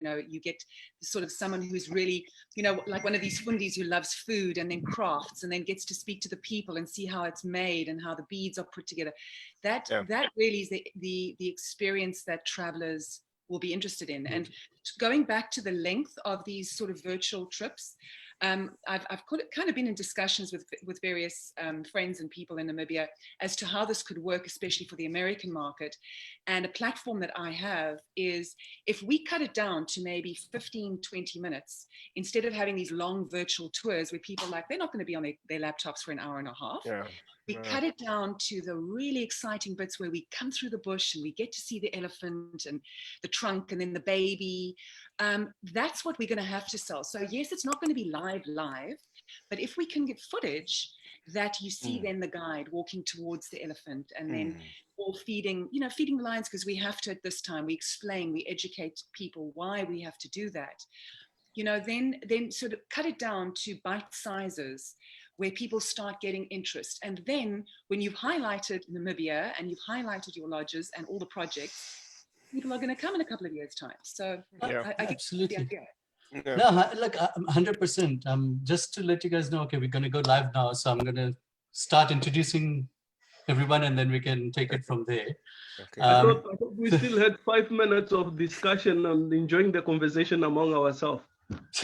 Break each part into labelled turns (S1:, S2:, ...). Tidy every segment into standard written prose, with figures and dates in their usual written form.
S1: you get sort of someone who's really, like one of these fundis who loves food and then crafts and then gets to speak to the people and see how it's made and how the beads are put together. That really is the experience that travelers will be interested in. And going back to the length of these sort of virtual trips, I've kind of been in discussions with various friends and people in Namibia as to how this could work, especially for the American market. And a platform that I have is, if we cut it down to maybe 15, 20 minutes, instead of having these long virtual tours where people they're not going to be on their laptops for an hour and a half. We cut it down to the really exciting bits where we come through the bush and we get to see the elephant and the trunk and then the baby. That's what we're going to have to sell. So yes, it's not going to be live, but if we can get footage that you see then the guide walking towards the elephant and then or feeding the lions, because we have to at this time, we explain, we educate people why we have to do that. Then sort of cut it down to bite sizes where people start getting interest. And then when you've highlighted Namibia and you've highlighted your lodges and all the projects, people are going to come in a couple of years' time. So I
S2: absolutely. No, look, 100%. Just to let you guys know, okay, we're going to go live now. So I'm going to start introducing everyone and then we can take it from there.
S3: Okay. I thought we still had 5 minutes of discussion and enjoying the conversation among ourselves.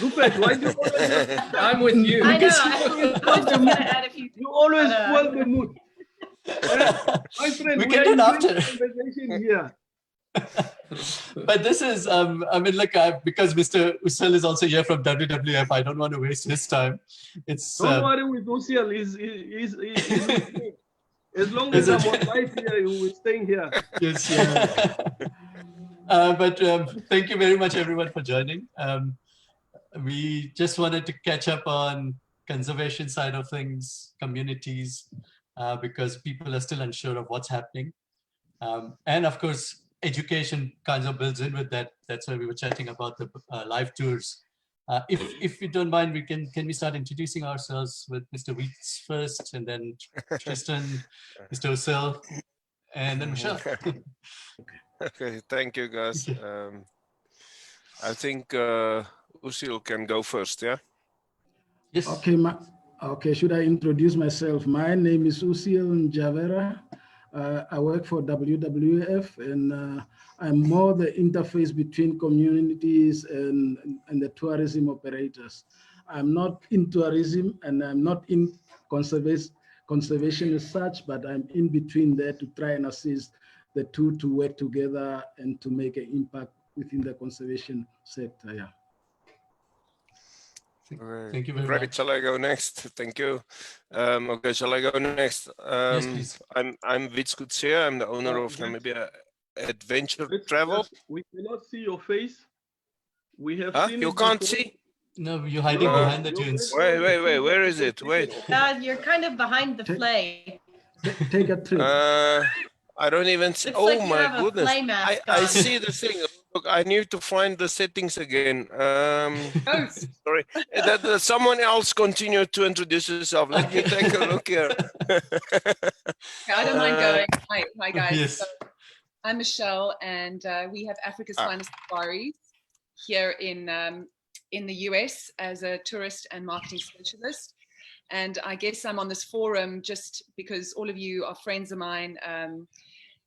S3: Rupert, why do you always...
S4: I'm with you.
S5: I know. I was just going to add a few things.
S3: You always spoil the mood. My friend,
S2: we can do it after.
S3: Conversation here.
S2: But this is, I mean, because Mr. Ussel is also here from WWF, I don't want to waste his time.
S3: Don't worry with Ussel. He's as long as I'm on live here, you will stay here.
S2: Yes, but thank you very much, everyone, for joining. We just wanted to catch up on conservation side of things, communities, because people are still unsure of what's happening. And of course, education kind of builds in with that. That's why we were chatting about the live tours. If you don't mind, can we start introducing ourselves with Mr. Weeks first, and then Tristan, Mr. Ussel, and then Michelle.
S6: Okay, thank you, guys. I think Ussel can go first, yeah?
S2: Yes.
S7: Okay, should I introduce myself? My name is Ussel Njavera. I work for WWF, and I'm more the interface between communities and the tourism operators. I'm not in tourism and I'm not in conservation as such, but I'm in between there to try and assist the two to work together and to make an impact within the conservation sector. Yeah.
S2: Thank you very
S6: much. Shall I go next? Thank you. Okay, shall I go next?
S2: Yes, please.
S6: I'm Wits Kutsia. I'm the owner of Namibia Adventure Travel.
S3: We cannot see your face. We have seen
S6: you can't see?
S2: No, you're hiding behind the dunes.
S6: Wait, where is it? Wait.
S5: You're kind of behind the flay.
S7: Take a trip.
S6: I don't even see.
S5: Looks
S6: oh
S5: like
S6: my goodness. I
S5: on.
S6: see the thing. Look, I need to find the settings again. Sorry. Someone else continue to introduce yourself. Let me take a look here.
S1: I don't mind going. Hi guys.
S2: Yes.
S1: So, I'm Michelle, and we have Africa's Finest Safaris here in the US as a tourist and marketing specialist. And I guess I'm on this forum just because all of you are friends of mine.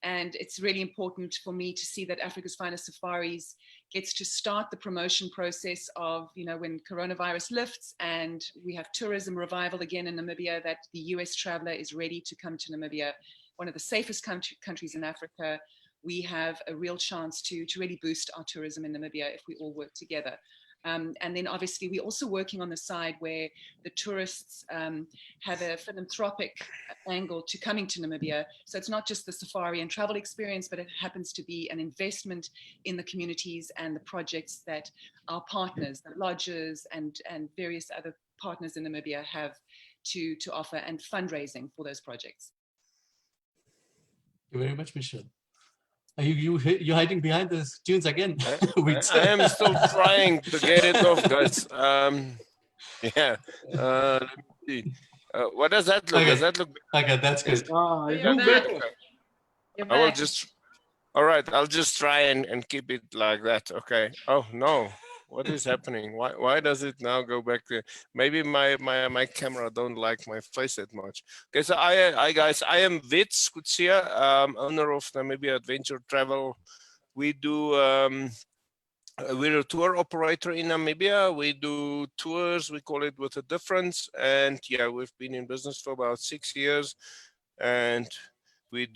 S1: And it's really important for me to see that Africa's Finest Safaris gets to start the promotion process of, when coronavirus lifts and we have tourism revival again in Namibia, that the US traveler is ready to come to Namibia, one of the safest countries in Africa. We have a real chance to really boost our tourism in Namibia if we all work together. And then obviously we're also working on the side where the tourists have a philanthropic angle to coming to Namibia. So it's not just the safari and travel experience, but it happens to be an investment in the communities and the projects that our partners, the lodges and various other partners in Namibia have to offer, and fundraising for those projects.
S2: Thank you very much, Michelle. Are you're hiding behind the dunes again?
S6: I am still trying to get it off, guys. Yeah. Let me see. What does that look?
S2: Okay.
S6: Does that look?
S2: Okay, that's good.
S5: You're back.
S6: I will just. All right, I'll just try and keep it like that. Okay. Oh no, what is happening? Why does it now go back to? Maybe my camera don't like my face that much. Okay, so I guys, I am Wits Kutsia, owner of Namibia Adventure Travel. We do. We're a tour operator in Namibia. We do tours. We call it With a Difference, and yeah, we've been in business for about 6 years, and we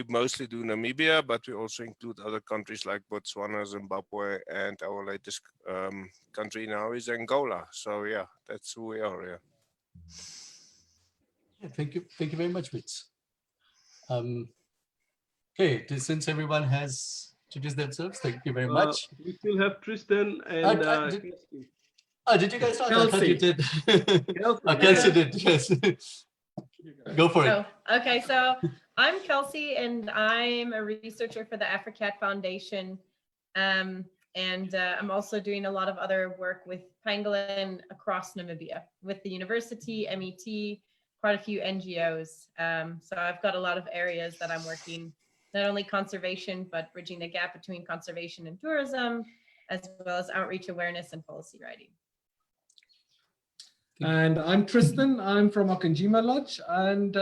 S6: mostly do Namibia, but we also include other countries like Botswana, Zimbabwe, and our latest country now is Angola. So yeah, that's who we are. Yeah.
S2: Yeah, thank you very much, Wits. Okay, since everyone has introduced themselves, thank you very much.
S3: We still have Tristan and
S2: did you guys start? I thought you did.
S3: Kelsey,
S2: Kelsey did, yes. Go for it.
S5: Oh, okay. So I'm Kelsey, and I'm a researcher for the Africat Foundation. And I'm also doing a lot of other work with pangolin across Namibia with the university, MET, quite a few NGOs. So I've got a lot of areas that I'm working, not only conservation, but bridging the gap between conservation and tourism, as well as outreach, awareness, and policy writing.
S4: And I'm Tristan. I'm from Okanjima Lodge, and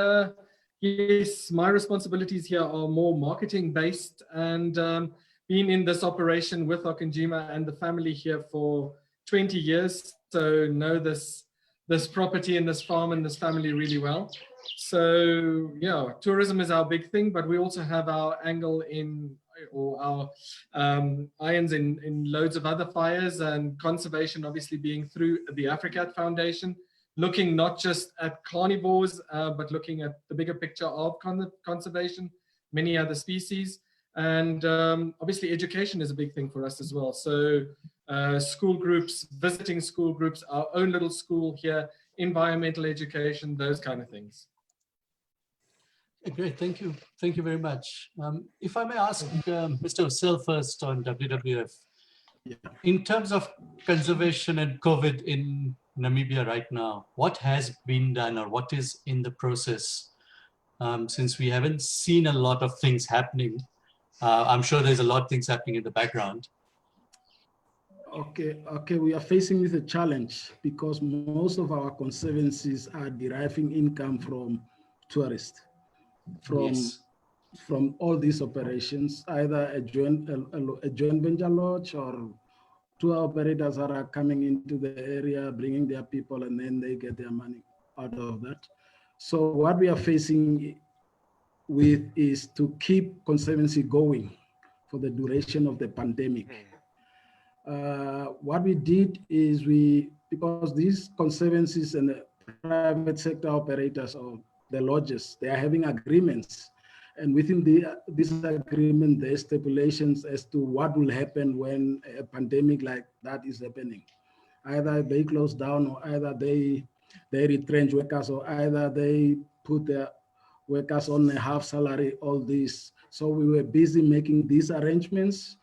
S4: yes, my responsibilities here are more marketing based, and been in this operation with Okanjima and the family here for 20 years, so know this property and this farm and this family really well. So yeah, tourism is our big thing, but we also have our angle in, or our irons in loads of other fires, and conservation obviously being through the Africat Foundation, looking not just at carnivores, but looking at the bigger picture of conservation, many other species. And obviously education is a big thing for us as well. So school groups, visiting school groups, our own little school here, environmental education, those kind of things.
S2: Great, thank you. Thank you very much. If I may ask Mr. Osel first on WWF, in terms of conservation and COVID in Namibia right now, what has been done or what is in the process? Since we haven't seen a lot of things happening, I'm sure there's a lot of things happening in the background.
S7: Okay, we are facing with a challenge because most of our conservancies are deriving income from tourists. From all these operations, either a joint venture lodge or tour operators that are coming into the area, bringing their people, and then they get their money out of that. So what we are facing with is to keep conservancy going for the duration of the pandemic. What we did is because these conservancies and the private sector operators or the lodges, they are having agreements, and within this agreement, there's stipulations as to what will happen when a pandemic like that is happening. Either they close down, or either they retrench workers, or either they put their workers on a half salary, all this. So we were busy making these arrangements,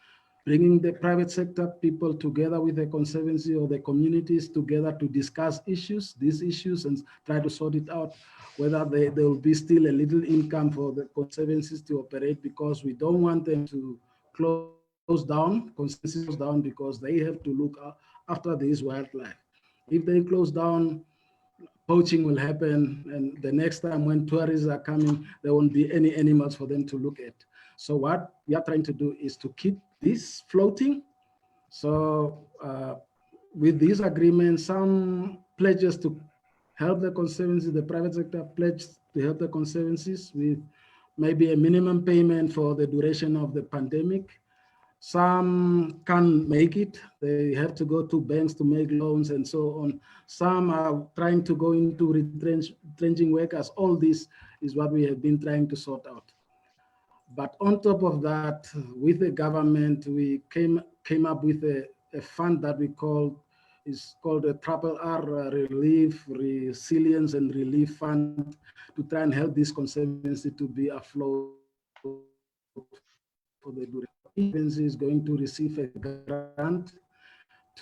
S7: bringing the private sector people together with the conservancy or the communities together to discuss these issues, and try to sort it out, whether there will be still a little income for the conservancies to operate, because we don't want them to close down, conservancies down, because they have to look after this wildlife. If they close down, poaching will happen, and the next time when tourists are coming, there won't be any animals for them to look at. So what we are trying to do is to keep this floating. So with these agreements, some pledges to help the conservancy, the private sector pledged to help the conservancies with maybe a minimum payment for the duration of the pandemic. Some can't make it. They have to go to banks to make loans and so on. Some are trying to go into retrenching workers. All this is what we have been trying to sort out. But on top of that, with the government, we came up with a fund that we is called a RRR Relief, Resilience and Relief Fund, to try and help this conservancy to be afloat for the duration. Conservancy is going to receive a grant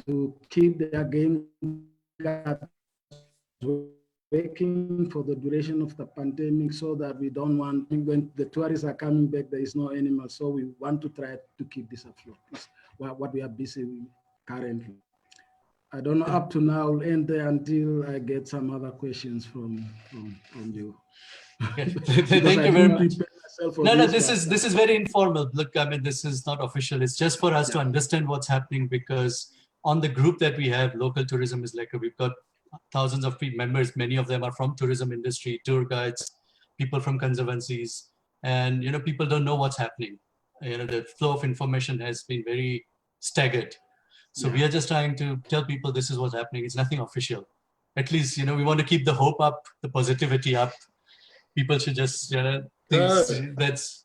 S7: to keep their game guards working for the duration of the pandemic so that we don't want, when the tourists are coming back, there is no animals. So we want to try to keep this afloat. It's what we are busy with currently. I don't know, up to now, I'll end there until I get some other questions from you.
S2: Thank you very much. No, this is very informal. Look, I mean, this is not official. It's just for us to understand what's happening, because on the group that we have, Local Tourism is Lekker, we've got thousands of members. Many of them are from tourism industry, tour guides, people from conservancies, and people don't know what's happening. The flow of information has been very staggered. So we are just trying to tell people this is what's happening. It's nothing official. At least, we want to keep the hope up, the positivity up. People should just, think that's,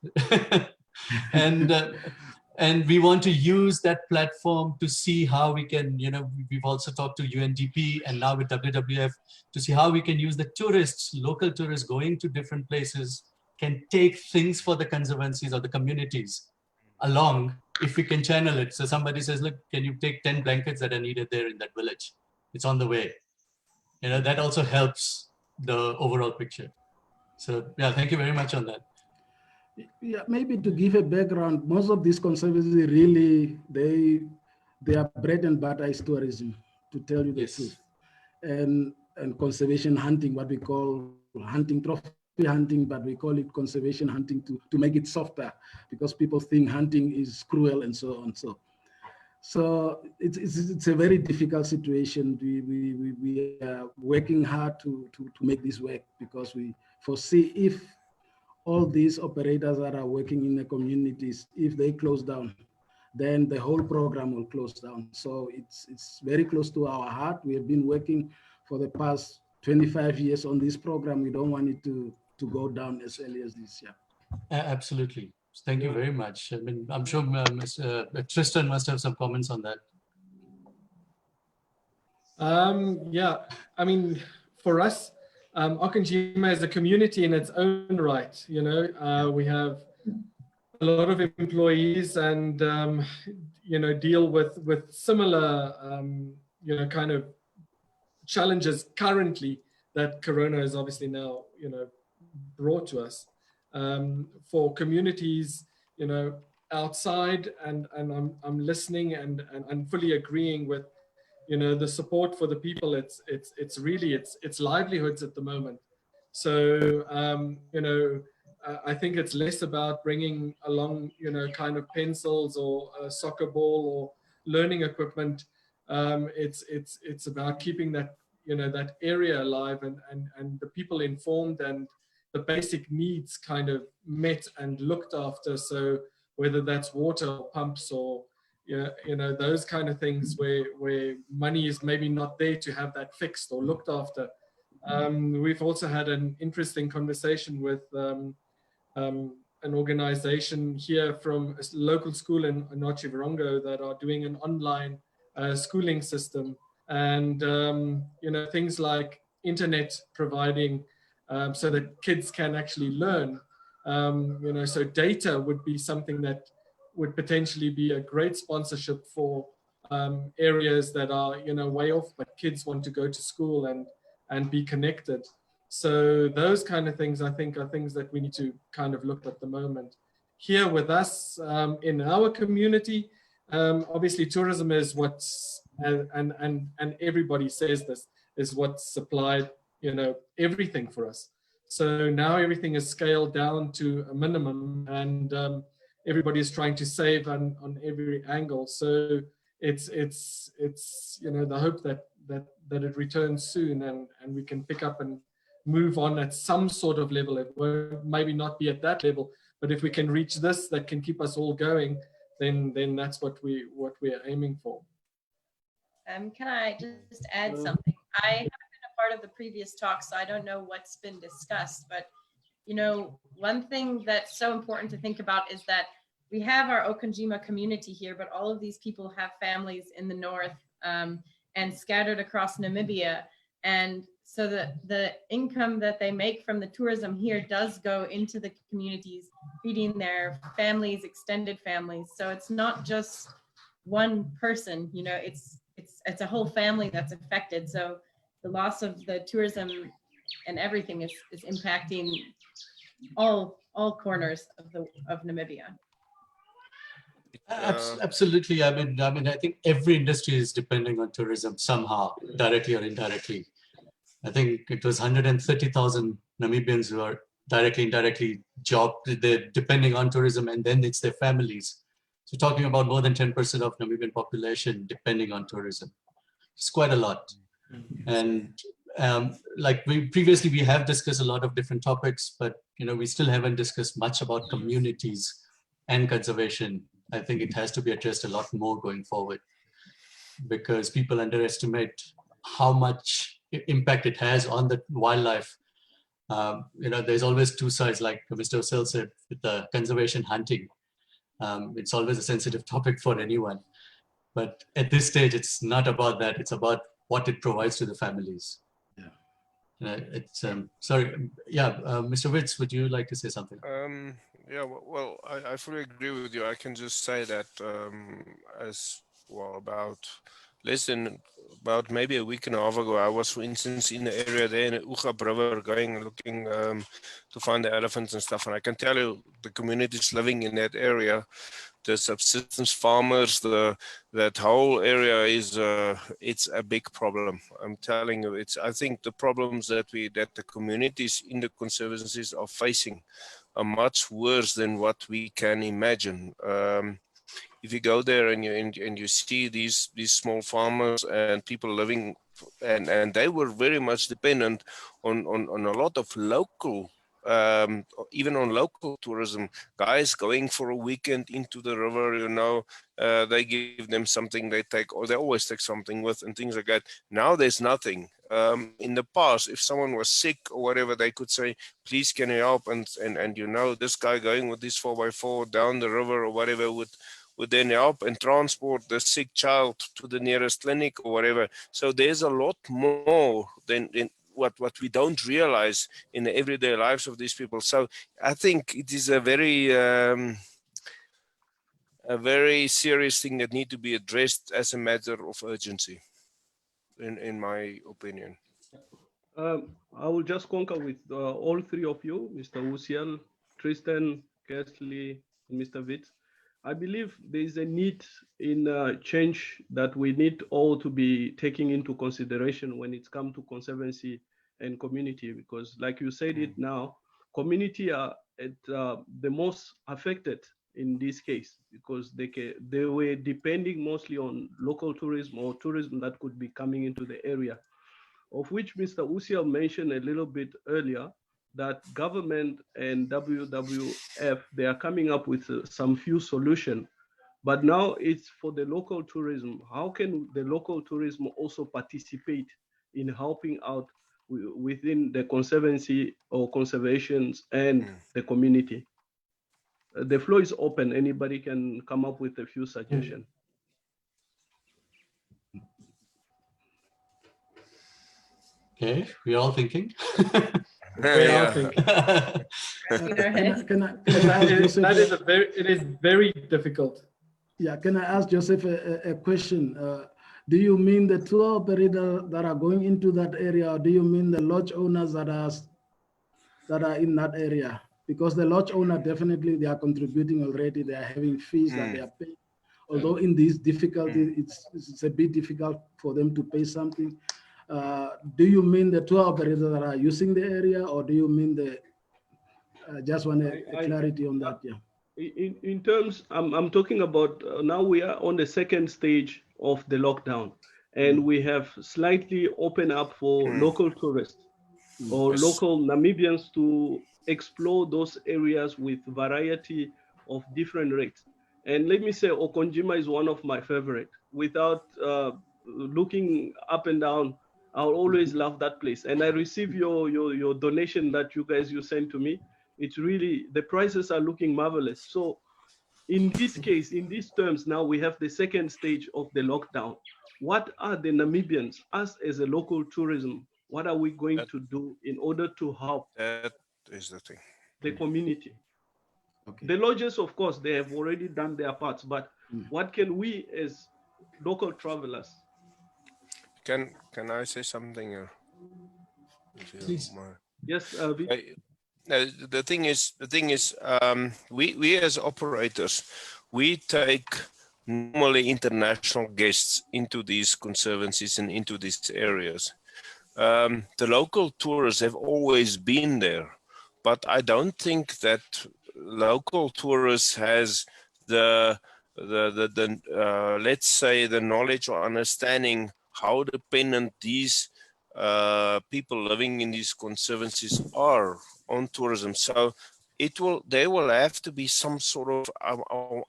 S2: and we want to use that platform to see how we can, we've also talked to UNDP and now with WWF to see how we can use the tourists, local tourists going to different places, can take things for the conservancies or the communities along if we can channel it. So somebody says, look, can you take 10 blankets that are needed there in that village? It's on the way. That also helps the overall picture. So yeah, thank you very much on that.
S7: Yeah, maybe to give a background, most of these conservancies really, their bread and butter is tourism, to tell you the truth. And conservation hunting, what we call hunting, trophy hunting, but we call it conservation hunting to make it softer, because people think hunting is cruel and so on. So it's a very difficult situation. We are working hard to make this work, because we foresee if all these operators that are working in the communities, if they close down, then the whole program will close down. So it's very close to our heart. We have been working for the past 25 years on this program. We don't want it to go down as early as this year.
S2: Absolutely. Thank you very much. I mean, I'm sure Tristan must have some comments on that.
S4: Yeah, I mean, for us, Okajima is a community in its own right. We have a lot of employees and deal with similar kind of challenges currently that Corona is obviously now brought to us. For communities outside, and I'm listening and fully agreeing with the support for the people. It's really it's livelihoods at the moment. So I think it's less about bringing along kind of pencils or a soccer ball or learning equipment. It's about keeping that that area alive and the people informed and the basic needs kind of met and looked after. So whether that's water or pumps or those kind of things where money is maybe not there to have that fixed or looked after. We've also had an interesting conversation with an organization here from a local school in Nochivirongo that are doing an online schooling system, and things like internet providing so that kids can actually learn. So data would be something that would potentially be a great sponsorship for areas that are way off, but kids want to go to school and be connected. So those kind of things, I think, are things that we need to kind of look at the moment. Here with us in our community, obviously tourism is what's, and everybody says this, is what supplied everything for us. So now everything is scaled down to a minimum, and everybody is trying to save on every angle. So it's the hope that it returns soon and we can pick up and move on at some sort of level. It will maybe not be at that level, but if we can reach this that can keep us all going, then that's what we're aiming for.
S5: Can I just add something? I haven't been a part of the previous talk, so I don't know what's been discussed, but one thing that's so important to think about is that we have our Okanjima community here, but all of these people have families in the north and scattered across Namibia. And so the income that they make from the tourism here does go into the communities, feeding their families, extended families. So it's not just one person, it's a whole family that's affected. So the loss of the tourism and everything is impacting all corners of Namibia.
S2: Absolutely. I mean, I think every industry is depending on tourism somehow, directly or indirectly. I think it was 130,000 Namibians who are directly, indirectly they're depending on tourism, and then it's their families. So talking about more than 10% of Namibian population depending on tourism. It's quite a lot. And like we have discussed a lot of different topics, but we still haven't discussed much about communities and conservation. I think it has to be addressed a lot more going forward, because people underestimate how much impact it has on the wildlife. There's always two sides, like Mr. Osel said, with the conservation hunting. It's always a sensitive topic for anyone. But at this stage, it's not about that. It's about what it provides to the families. Sorry. Yeah, Mr. Witz, would you like to say something?
S6: Yeah, well, I fully agree with you. I can just say that as well about maybe a week and a half ago, I was, for instance, in the area there in the Oegap River, looking to find the elephants and stuff. And I can tell you, the communities living in that area, the subsistence farmers, that whole area is it's a big problem. I'm telling you, I think the problems that the communities in the conservancies are facing are much worse than what we can imagine. If you go there and you see these small farmers and people living, and they were very much dependent on a lot of local, even on local tourism, guys going for a weekend into the river, they give them something, they always take something with, and things like that. Now there's nothing. In the past, if someone was sick or whatever, they could say, please, can you help? And this guy going with this 4x4 down the river or whatever would then help and transport the sick child to the nearest clinic or whatever. So there's a lot more than what we don't realize in the everyday lives of these people. So I think it is a very serious thing that need to be addressed as a matter of urgency, in my opinion.
S3: I will just concur with all three of you, Mr. Usiel, Tristan, Kersley, and Mr. Witz. I believe there is a need in change that we need all to be taking into consideration when it comes to conservancy and community, because like you said it now, community are at the most affected in this case, because they were depending mostly on local tourism or tourism that could be coming into the area, of which Mr. Usiel mentioned a little bit earlier, that government and WWF, they are coming up with some few solutions, but now it's for the local tourism. How can the local tourism also participate in helping out within the conservancy or conservations and the community? The floor is open. Anybody can come up with a few suggestions.
S2: Okay, we're all thinking.
S4: It is very difficult.
S7: Yeah, can I ask Joseph a question? Do you mean the tour operators that are going into that area, or do you mean the lodge owners that are in that area? Because the lodge owner, definitely they are contributing already. They are having fees that they are paying. Although in these difficulties, it's a bit difficult for them to pay something. Do you mean the tour operators that are using the area, or do you mean just want a clarity on that? Yeah.
S3: In terms, I'm talking about now we are on the second stage of the lockdown, and we have slightly opened up for local tourists or local Namibians to explore those areas with variety of different rates. And let me say, Okonjima is one of my favorite. Without looking up and down, I'll always love that place. And I receive your donation that you sent to me. It's really, the prices are looking marvelous. So in this case, in these terms, now we have the second stage of the lockdown. What are the Namibians, us as a local tourism, what are we going to do in order to help
S6: that is the thing,
S3: the community?
S7: Okay.
S3: The lodges, of course, they have already done their parts, but what can we as local travelers?
S6: Can I say something here?
S2: Please.
S3: Yes,
S6: The thing is, we as operators, we take normally international guests into these conservancies and into these areas. The local tourists have always been there, but I don't think that local tourists has the let's say the knowledge or understanding how dependent these people living in these conservancies are on tourism. So there will have to be some sort of, I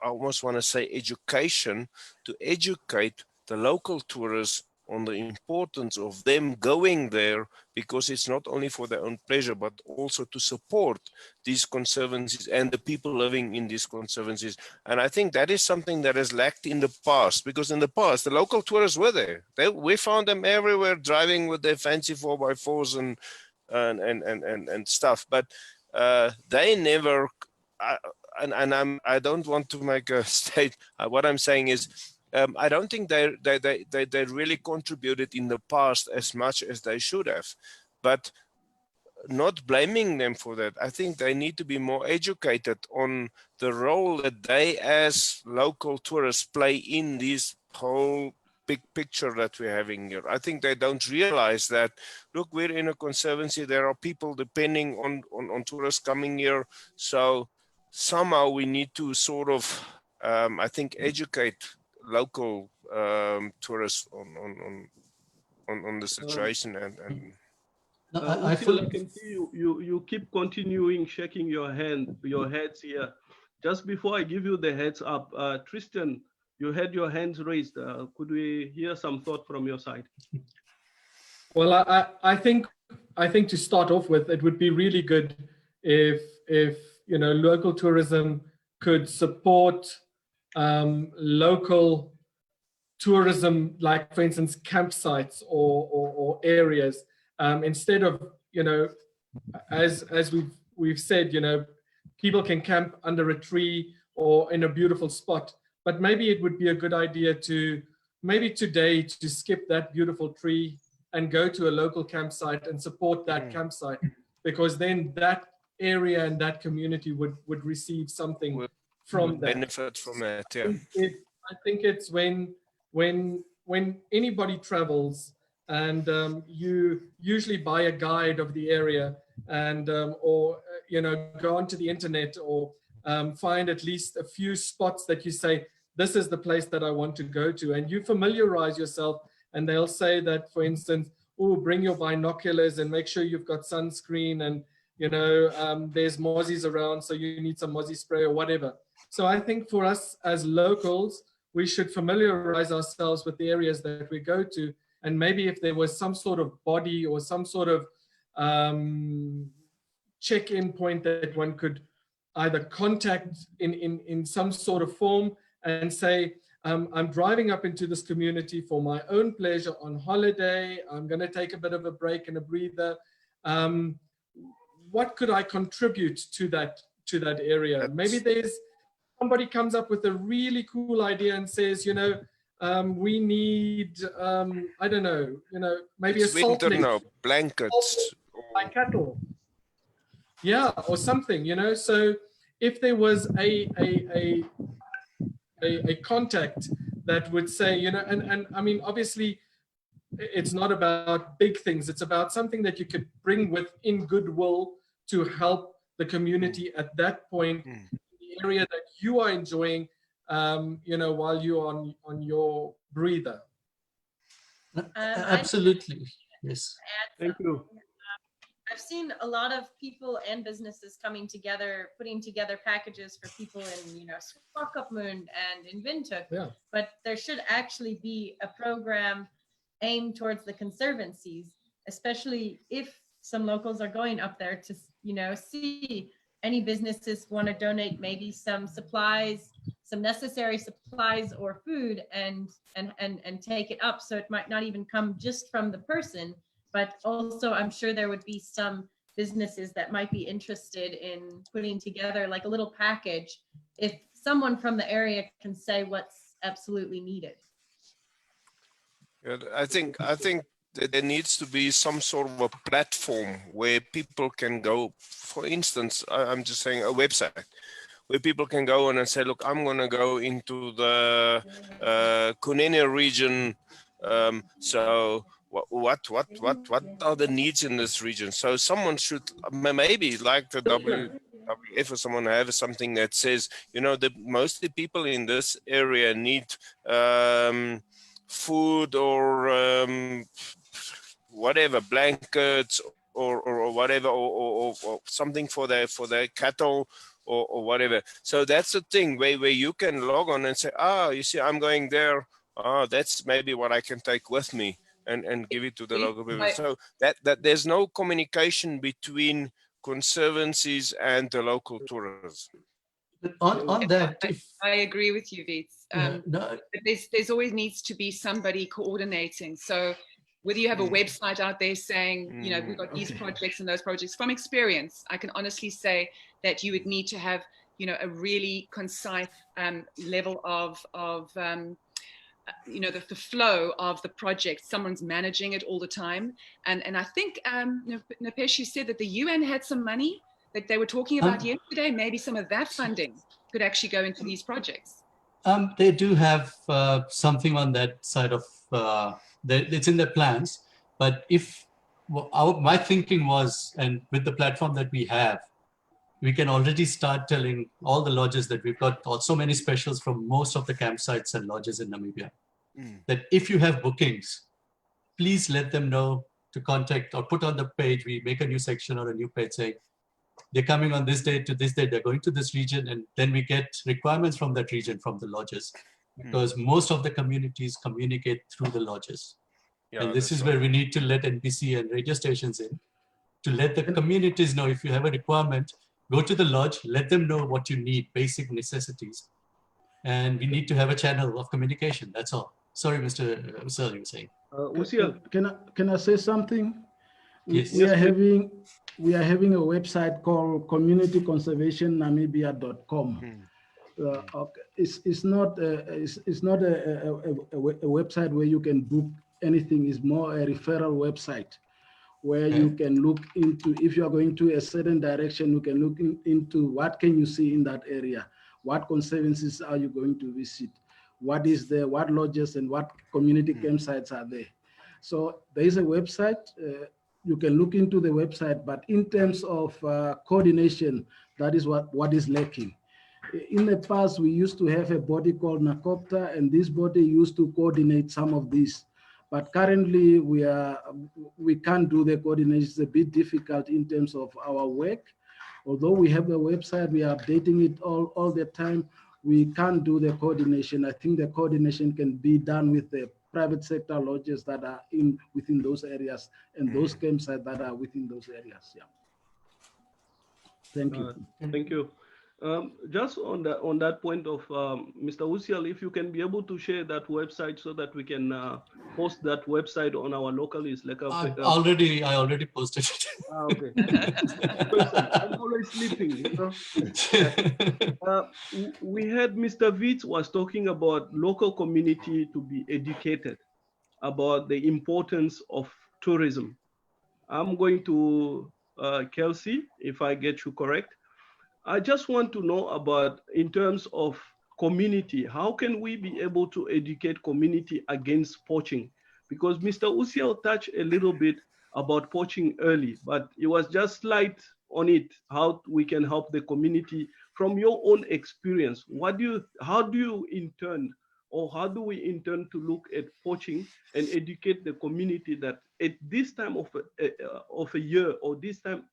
S6: almost want to say, education to educate the local tourists on the importance of them going there, because it's not only for their own pleasure, but also to support these conservancies and the people living in these conservancies. And I think that is something that has lacked in the past, because in the past, the local tourists were there. We found them everywhere driving with their fancy 4x4s and stuff, but they never, I don't want to make a state, what I'm saying is, I don't think they really contributed in the past as much as they should have, but not blaming them for that. I think they need to be more educated on the role that they as local tourists play in this whole big picture that we're having here. I think they don't realize that, look, we're in a conservancy, there are people depending on tourists coming here. So somehow we need to sort of, I think, educate local tourists on the situation.
S3: I can see you keep continuing shaking your heads here. Just before I give you the heads up, Tristan, you had your hands raised. Could we hear some thought from your side?
S4: Well, I think to start off with, it would be really good if local tourism could support local tourism, like for instance campsites or areas, instead of as we've said, people can camp under a tree or in a beautiful spot, but maybe it would be a good idea to maybe today to skip that beautiful tree and go to a local campsite and support that campsite, because then that area and that community would receive something from that.
S6: Benefit from that, yeah.
S4: I think it's when anybody travels and you usually buy a guide of the area and or go onto the internet or find at least a few spots that you say, this is the place that I want to go to, and you familiarize yourself, and they'll say that, for instance, oh, bring your binoculars and make sure you've got sunscreen, and there's mozzies around, so you need some mozzie spray or whatever. So I think for us as locals, we should familiarize ourselves with the areas that we go to, and maybe if there was some sort of body or some sort of check-in point that one could either contact in some sort of form and say, I'm driving up into this community for my own pleasure on holiday. I'm going to take a bit of a break and a breather. What could I contribute to that area? Maybe there's somebody comes up with a really cool idea and says, we need, I don't know, maybe
S6: it's
S4: a salt
S6: winter
S4: lake.
S6: now, blankets.
S4: By cattle. Yeah, or something, So if there was a contact that would say, and I mean, obviously, it's not about big things. It's about something that you could bring within goodwill to help the community at that point, in the area that you are enjoying, while you're on your breather.
S2: Absolutely, yes.
S3: Thank you.
S5: I've seen a lot of people and businesses coming together, putting together packages for people in, Swakopmund and in Windhoek.
S4: Yeah.
S5: But there should actually be a program aimed towards the conservancies, especially if some locals are going up there to, see any businesses want to donate maybe some supplies, some necessary supplies or food, and take it up. So it might not even come just from the person, but also I'm sure there would be some businesses that might be interested in putting together like a little package if someone from the area can say what's absolutely needed.
S6: Yeah, I think there needs to be some sort of a platform where people can go. For instance, I'm just saying a website where people can go on and say, look, I'm going to go into the Kunene region. So what are the needs in this region? So someone should maybe, like the WWF or someone, have something that says, you know, mostly people in this area need food or whatever, blankets or whatever, or something for their cattle or whatever. So that's the thing where you can log on and say, you see, I'm going there. That's maybe what I can take with me and give it to the local people. So that there's no communication between conservancies and the local tourists.
S2: On that,
S1: I agree with you, Vits. There's always needs to be somebody coordinating. So whether you have a website out there saying, you know, we've got these projects and those projects, from experience, I can honestly say that you would need to have, you know, a really concise level of you know, the flow of the project. Someone's managing it all the time. And I think, Napesh, you said that the UN had some money that they were talking about yesterday. Maybe some of that funding could actually go into these projects.
S2: They do have something on that side of, it's in their plans. But if my thinking was, and with the platform that we have, we can already start telling all the lodges that we've got so many specials from most of the campsites and lodges in Namibia, that if you have bookings, please let them know to contact or put on the page. We make a new section or a new page saying, they're coming on this day to this day, they're going to this region, and then we get requirements from that region from the lodges, because most of the communities communicate through the lodges. And this is where we need to let NBC and radio stations in, to let the communities know if you have a requirement, go to the lodge, let them know what you need, basic necessities. And we need to have a channel of communication, that's all. Sorry, Mr. Usiel, you were saying.
S3: Usiel,
S7: can I say something?
S2: Yes.
S7: We are having a website called communityconservationnamibia.com. It's not a website where you can book anything. It's more a referral website where you can look into, if you are going to a certain direction, you can look into what can you see in that area, what conservancies are you going to visit, what is there, what lodges and what community campsites are there. So there is a website. You can look into the website, but in terms of coordination, that is what is lacking. In the past, we used to have a body called NACOPTA, and this body used to coordinate some of these. But currently, we can't do the coordination. It's a bit difficult in terms of our work. Although we have a website, we are updating it all the time. We can't do the coordination. I think the coordination can be done with the private sector lodges that are within those areas and those campsites that are within those areas. Yeah. Thank you.
S3: Thank you. Just on that point of Mr. Usiel, if you can be able to share that website so that we can post that website on our local Lekker.
S2: I already posted it.
S3: Okay. I'm always sleeping, you know. We had Mr. Wits was talking about local community to be educated about the importance of tourism. I'm going to Kelsey, if I get you correct. I just want to know about, in terms of community, how can we be able to educate community against poaching? Because Mr. Usiel touched a little bit about poaching early, but it was just slight on it, how we can help the community from your own experience. How do we intend to look at poaching and educate the community that at this time of a year, or this time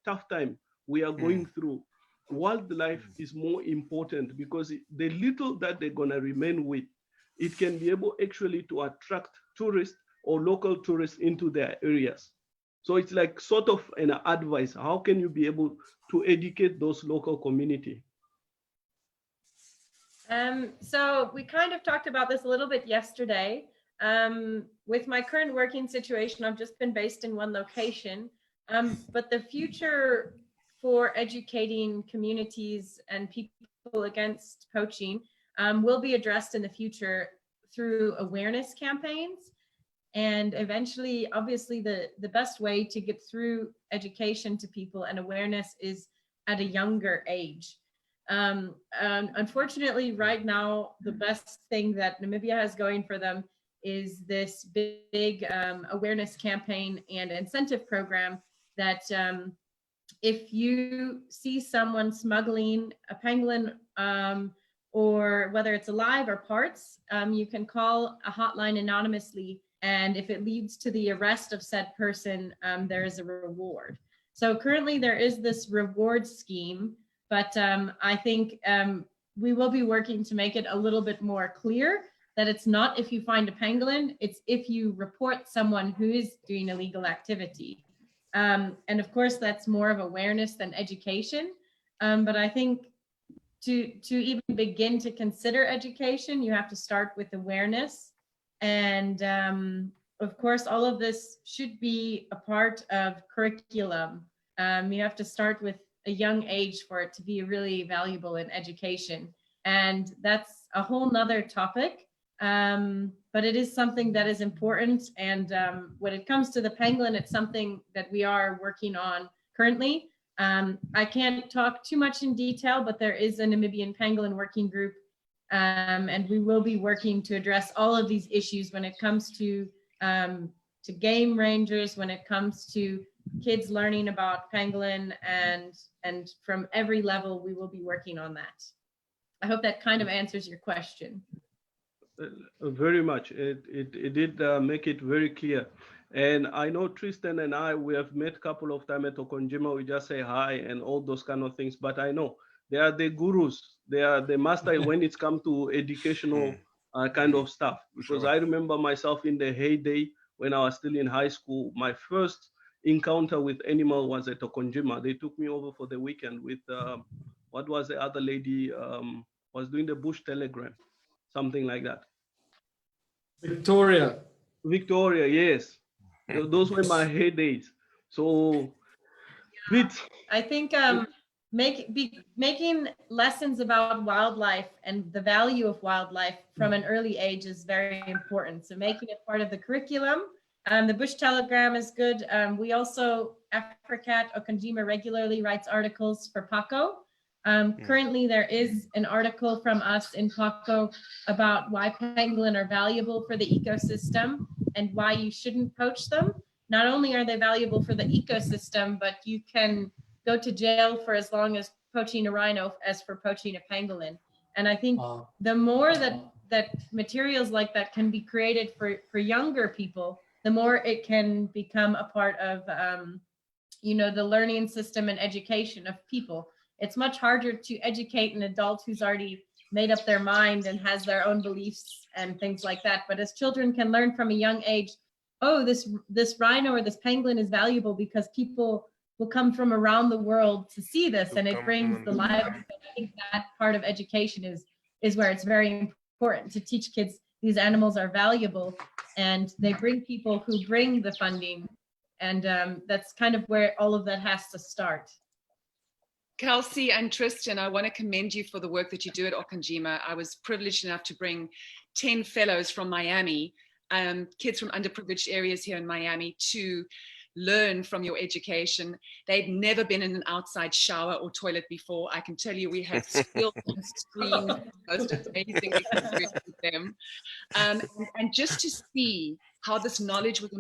S3: tough time we are going through, wildlife is more important, because the little that they're going to remain with, it can be able actually to attract tourists or local tourists into their areas. So it's like sort of an advice. How can you be able to educate those local community?
S5: So we kind of talked about this a little bit yesterday. With my current working situation, I've just been based in one location, but the future for educating communities and people against poaching will be addressed in the future through awareness campaigns. And eventually, obviously, the best way to get through education to people and awareness is at a younger age. Unfortunately, right now, the best thing that Namibia has going for them is this big awareness campaign and incentive program that if you see someone smuggling a pangolin, or whether it's alive or parts, you can call a hotline anonymously. And if it leads to the arrest of said person, there is a reward. So currently there is this reward scheme, but I think we will be working to make it a little bit more clear that it's not if you find a pangolin, it's if you report someone who is doing illegal activity. And of course, that's more of awareness than education. But I think to even begin to consider education, you have to start with awareness. And of course, all of this should be a part of curriculum. You have to start with a young age for it to be really valuable in education. And that's a whole nother topic. But it is something that is important. And when it comes to the pangolin, it's something that we are working on currently. I can't talk too much in detail, but there is a Namibian pangolin working group. And we will be working to address all of these issues when it comes to game rangers, when it comes to kids learning about pangolin, and from every level, we will be working on that. I hope that kind of answers your question.
S3: Very much. It did make it very clear. And I know Tristan and I, we have met a couple of times at Okonjima. We just say hi and all those kind of things. But I know they are the gurus. They are the master when it's come to educational kind of stuff. Because I remember myself in the heyday when I was still in high school, my first encounter with animal was at Okonjima. They took me over for the weekend with, what was the other lady, was doing the bush telegram, something like that.
S4: Victoria,
S3: yes. Those were my heydays. So,
S5: I think making lessons about wildlife and the value of wildlife from an early age is very important. So making it part of the curriculum. The bush telegram is good. We also, Africat Okonjima regularly writes articles for Paco. Currently, there is an article from us in Paco about why pangolin are valuable for the ecosystem and why you shouldn't poach them. Not only are they valuable for the ecosystem, but you can go to jail for as long as poaching a rhino as for poaching a pangolin. And I think the more that materials like that can be created for younger people, the more it can become a part of the learning system and education of people. It's much harder to educate an adult who's already made up their mind and has their own beliefs and things like that. But as children can learn from a young age, oh, this rhino or this pangolin is valuable because people will come from around the world to see this, and it brings the lives. I think that part of education is where it's very important to teach kids these animals are valuable, and they bring people who bring the funding, and that's kind of where all of that has to start.
S1: Kelsey and Tristan, I want to commend you for the work that you do at Okonjima. I was privileged enough to bring 10 fellows from Miami, kids from underprivileged areas here in Miami, to learn from your education. They'd never been in an outside shower or toilet before. I can tell you we had skills and screens, most amazing experience with them. And just to see how this knowledge was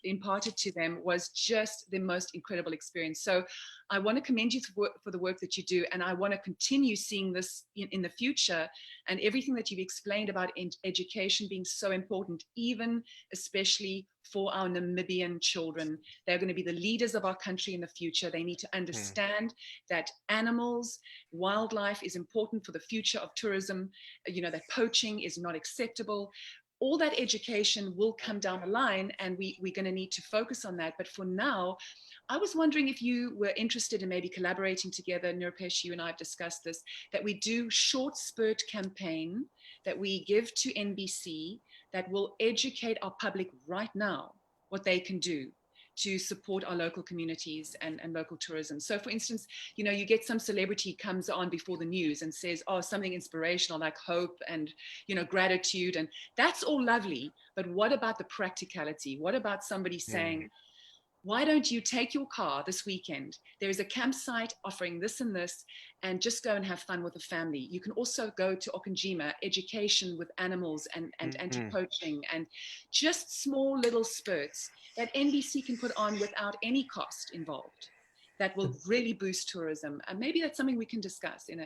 S1: imparted to them was just the most incredible experience. So I want to commend you for the work that you do, and I want to continue seeing this in the future, and everything that you've explained about education being so important, even especially for our Namibian children. They're going to be the leaders of our country in the future. They need to understand that animals, wildlife is important for the future of tourism, that poaching is not acceptable. All that education will come down the line, and we're going to need to focus on that. But for now, I was wondering if you were interested in maybe collaborating together. Nirpesh, you and I have discussed this, that we do short spurt campaign that we give to NBC that will educate our public right now what they can do to support our local communities and local tourism. So for instance, you know, you get some celebrity comes on before the news and says, oh, something inspirational like hope and, you know, gratitude. And that's all lovely. But what about the practicality? What about somebody saying, why don't you take your car this weekend? There is a campsite offering this and this, and just go and have fun with the family. You can also go to Okanjima, education with animals and anti-poaching, and just small little spurts that NBC can put on without any cost involved. That will really boost tourism. And maybe that's something we can discuss in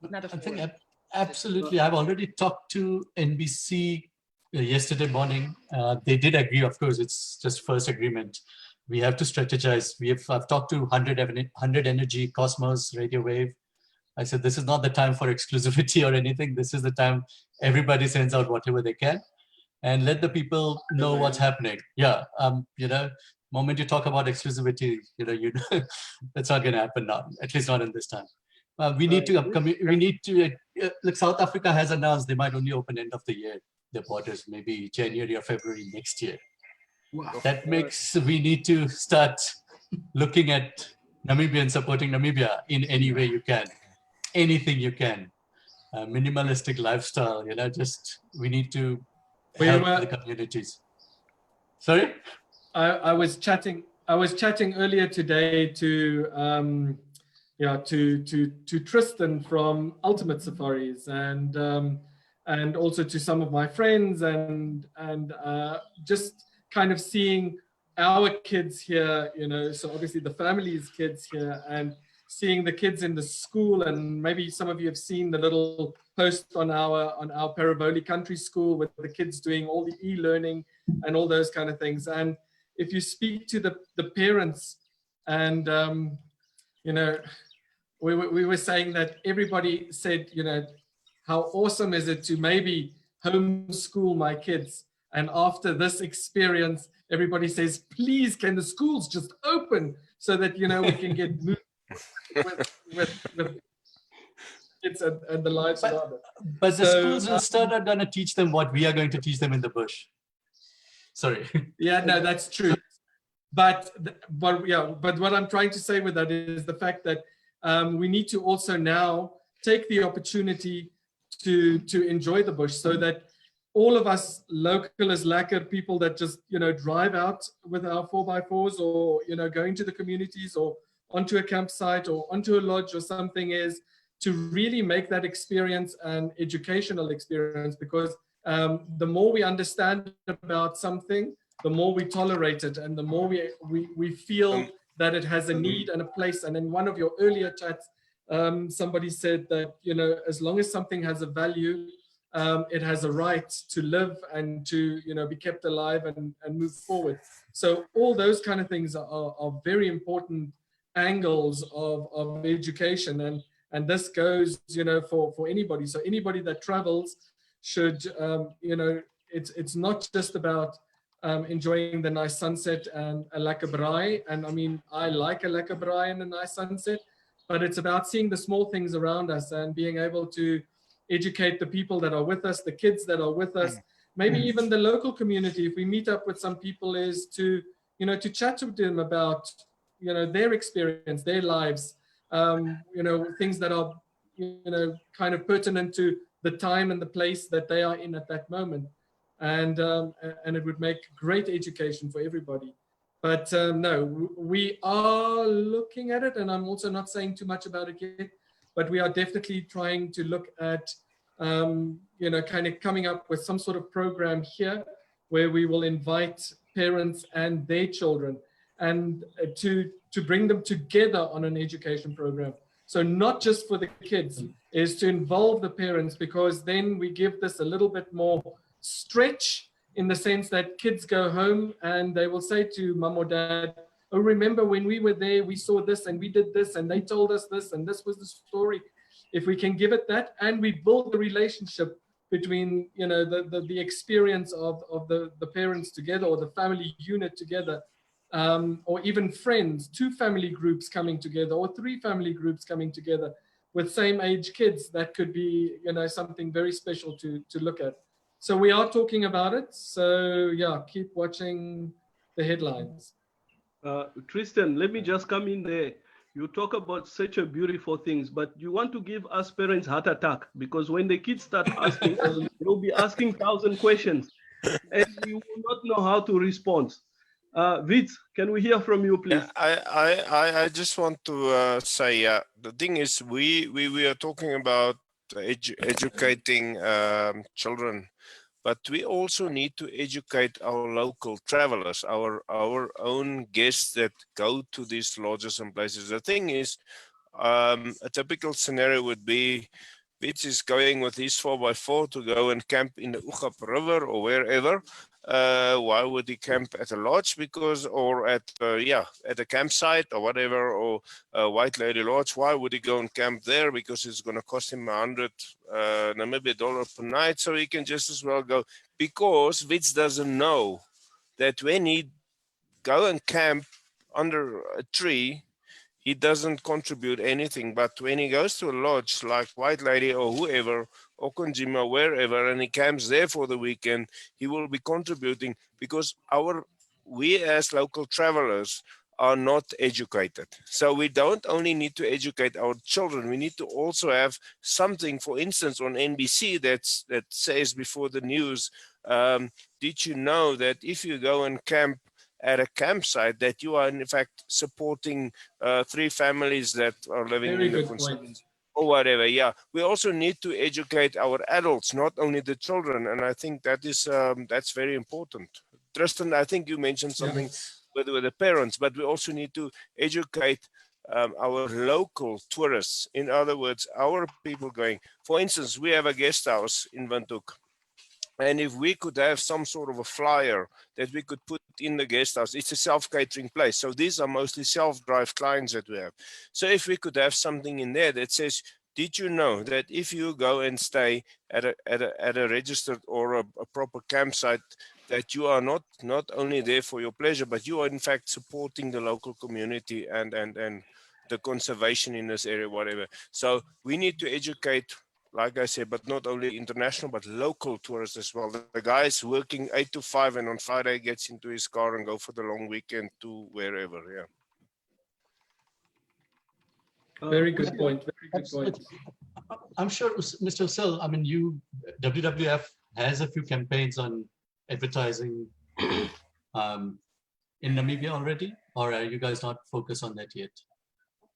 S1: another forum.
S2: I think absolutely. I've already talked to NBC yesterday morning. They did agree, of course, it's just first agreement. We have to strategize. I've talked to 100 Energy, Cosmos, Radio Wave. I said, this is not the time for exclusivity or anything. This is the time everybody sends out whatever they can and let the people know what's happening. Yeah, you know, moment you talk about exclusivity, you know, that's not going to happen now, at least not in this time. We need to, like South Africa has announced they might only open end of the year, their borders, maybe January or February next year.
S7: Wow.
S2: That makes, we need to start looking at Namibia and supporting Namibia in any way you can, anything you can. Minimalistic lifestyle, you know, just, we need to help the communities. Sorry?
S4: I was chatting earlier today to Tristan from Ultimate Safaris and also to some of my friends and just kind of seeing our kids here, you know, so obviously the family's kids here, and seeing the kids in the school. And maybe some of you have seen the little post on our Paraboli Country School with the kids doing all the e-learning and all those kind of things. And if you speak to the parents, and you know, we were saying that everybody said, you know, how awesome is it to maybe homeschool my kids? And after this experience, everybody says, please, can the schools just open so that, you know, we can get moved with kids and the lives around it.
S2: But the schools instead are going to teach them what we are going to teach them in the bush. Sorry.
S4: Yeah, no, that's true. But what I'm trying to say with that is the fact that we need to also now take the opportunity to enjoy the bush, so that all of us local as Lekker people that just, you know, drive out with our 4x4s, or, you know, going to the communities or onto a campsite or onto a lodge or something, is to really make that experience an educational experience, because the more we understand about something, the more we tolerate it, and the more we feel that it has a need and a place. And in one of your earlier chats, somebody said that, you know, as long as something has a value, it has a right to live and to, you know, be kept alive and move forward. So all those kind of things are very important angles of education, and this goes, you know, for anybody. So anybody that travels should, you know, it's not just about enjoying the nice sunset and a lekker braai. And I mean, I like a lekker braai and a nice sunset, but it's about seeing the small things around us and being able to educate the people that are with us, the kids that are with us, maybe even the local community. If we meet up with some people, is to, you know, to chat to them about, you know, their experience, their lives, you know, things that are, you know, kind of pertinent to the time and the place that they are in at that moment. And it would make great education for everybody. But no, we are looking at it, and I'm also not saying too much about it yet, but we are definitely trying to look at, you know, kind of coming up with some sort of program here where we will invite parents and their children, and to bring them together on an education program. So not just for the kids, is to involve the parents, because then we give this a little bit more stretch, in the sense that kids go home and they will say to mum or dad, oh, remember when we were there, we saw this and we did this and they told us this and this was the story. If we can give it that, and we build the relationship between, you know, the experience of the parents together, or the family unit together, or even friends, 2 family groups coming together, or 3 family groups coming together with same age kids, that could be, you know, something very special to look at. So we are talking about it. So yeah, keep watching the headlines.
S3: Tristan, let me just come in there. You talk about such a beautiful things, but you want to give us parents heart attack, because when the kids start asking, you'll be asking 1,000 questions and we will not know how to respond. Vitz, can we hear from you, please?
S6: I just want to say, the thing is, we are talking about educating children, but we also need to educate our local travelers, our own guests that go to these lodges and places. The thing is, a typical scenario would be Vitz is going with his 4x4 to go and camp in the Oegap River or wherever. Why would he camp at a lodge? Because, or at a campsite or whatever, or a White Lady Lodge? Why would he go and camp there? Because it's going to cost him 100 Namibia dollar per night. So he can just as well go, because Vitz doesn't know that when he go and camp under a tree, he doesn't contribute anything. But when he goes to a lodge like White Lady or whoever, or Konjima, wherever, and he camps there for the weekend, he will be contributing, because we as local travelers are not educated. So we don't only need to educate our children, we need to also have something, for instance, on NBC that says before the news, did you know that if you go and camp at a campsite, that you are in fact supporting 3 families that are living
S4: Very
S6: in the
S4: good point.
S6: or whatever. Yeah, we also need to educate our adults, not only the children, and I think that is that's very important. Tristan, I think you mentioned something with the parents, but we also need to educate our local tourists. In other words, our people going. For instance, we have a guest house in Windhoek. And if we could have some sort of a flyer that we could put in the guest house, it's a self-catering place. So these are mostly self-drive clients that we have. So if we could have something in there that says, did you know that if you go and stay at a registered or a proper campsite, that you are not only there for your pleasure, but you are in fact supporting the local community and the conservation in this area, whatever. So we need to educate, like I said, but not only international, but local tourists as well. The guy is working 8 to 5 and on Friday gets into his car and go for the long weekend to wherever. Yeah.
S4: Very good point. Very good point.
S2: I'm sure, Mr. Usil, I mean, WWF has a few campaigns on advertising in Namibia already, or are you guys not focused on that yet?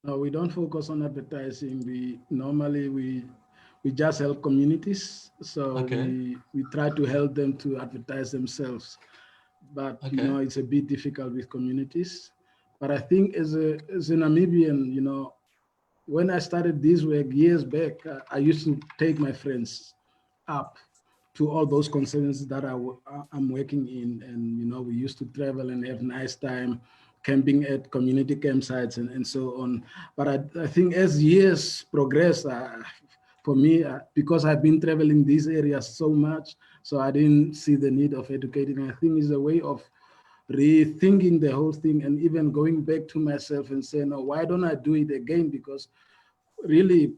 S7: No, we don't focus on advertising. We just help communities. So we try to help them to advertise themselves. But you know, it's a bit difficult with communities. But I think as a Namibian, you know, when I started this work years back, I used to take my friends up to all those concerns that I'm working in. And, you know, we used to travel and have nice time camping at community campsites and so on. But I think as years progress, for me, because I've been traveling these areas so much, so I didn't see the need of educating. I think it's a way of rethinking the whole thing and even going back to myself and saying, no, why don't I do it again? Because really,